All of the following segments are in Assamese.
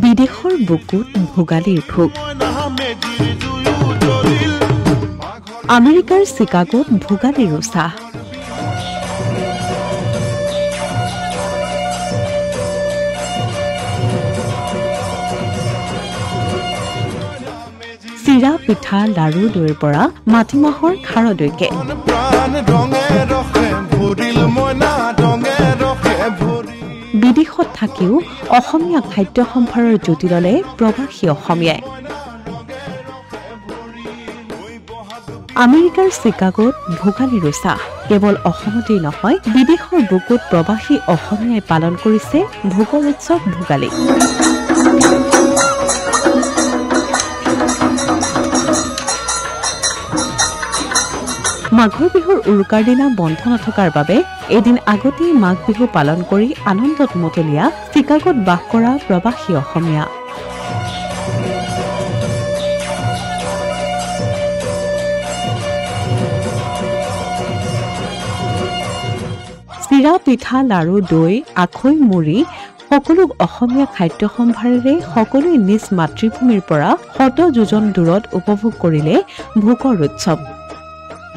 বিদেশৰ বুকুত ভোগালীৰ ভোগ আমেৰিকাৰ চিকাগোত ভোগালীৰ উৎসাহ চিৰা পিঠা লাৰু দৈৰ পৰা মাটিমাহৰ খাৰলৈকে বিদেশত থাকিও অসমীয়া খাদ্য সম্ভাৰৰ জুতি ললে প্ৰবাসী অসমীয়াই আমেৰিকাৰ চিকাগোত ভোগালীৰ উৎসাহ কেৱল অসমতেই নহয় বিদেশৰ বুকুত প্ৰবাসী অসমীয়াই পালন কৰিছে ভোগৰ উৎসৱ ভোগালী মাঘৰ বিহুৰ উৰুকাৰ দিনা বন্ধ নথকাৰ বাবে এদিন আগতেই মাঘ বিহু পালন কৰি আনন্দত মতলীয়া চিকাগোত বাস কৰা প্ৰবাসী অসমীয়া চিৰা পিঠা লাৰু দৈ আখৈ মুড়ি সকলো অসমীয়া খাদ্য সম্ভাৰেৰে সকলোৱে নিজ মাতৃভূমিৰ পৰা শত যোজন দূৰত উপভোগ কৰিলে ভোগৰ উৎসৱ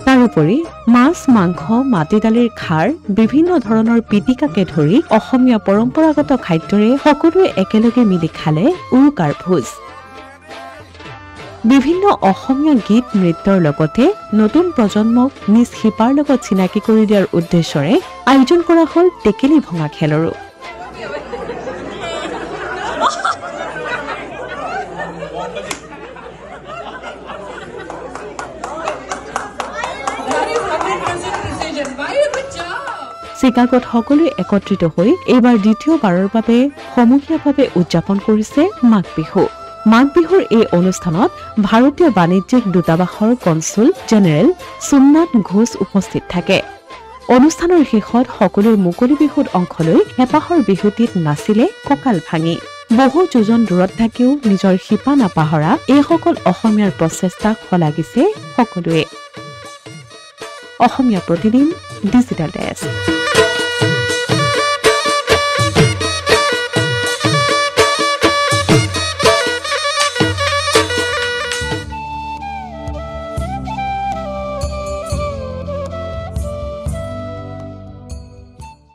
তাৰোপৰি মাছ মাংস মাটি দালিৰ খাৰ বিভিন্ন ধৰণৰ পিটিকাকে ধৰি অসমীয়া পৰম্পৰাগত খাদ্যৰে সকলোৱে একেলগে মিলি খালে উৰুকাৰ ভোজ বিভিন্ন অসমীয়া গীত নৃত্যৰ লগতে নতুন প্ৰজন্মক নিজ শিপাৰ লগত চিনাকি কৰি দিয়াৰ উদ্দেশ্যৰে আয়োজন কৰা হ'ল টেকেলি ভঙা খেলৰো চিকাগোত সকলোৱে একত্ৰিত হৈ এইবাৰ দ্বিতীয়বাৰৰ বাবে সমূহীয়াভাৱে উদযাপন কৰিছে মাঘ বিহু মাঘ বিহুৰ এই অনুষ্ঠানত ভাৰতীয় বাণিজ্যিক দূতাবাসৰ কনচুল জেনেৰেল সোমনাথ ঘোষ উপস্থিত থাকে অনুষ্ঠানৰ শেষত সকলোৱে মুকলি বিহুত অংশ লৈ হেঁপাহৰ বিহুটিত নাচিলে কঁকাল ভাঙি বহু যোজন দূৰত থাকিও নিজৰ শিপা নাপাহৰা এইসকল অসমীয়াৰ প্ৰচেষ্টাক শলাগিছে সকলোৱে অসমীয়া প্ৰতিদিন ডিজিটেল ডেস্ক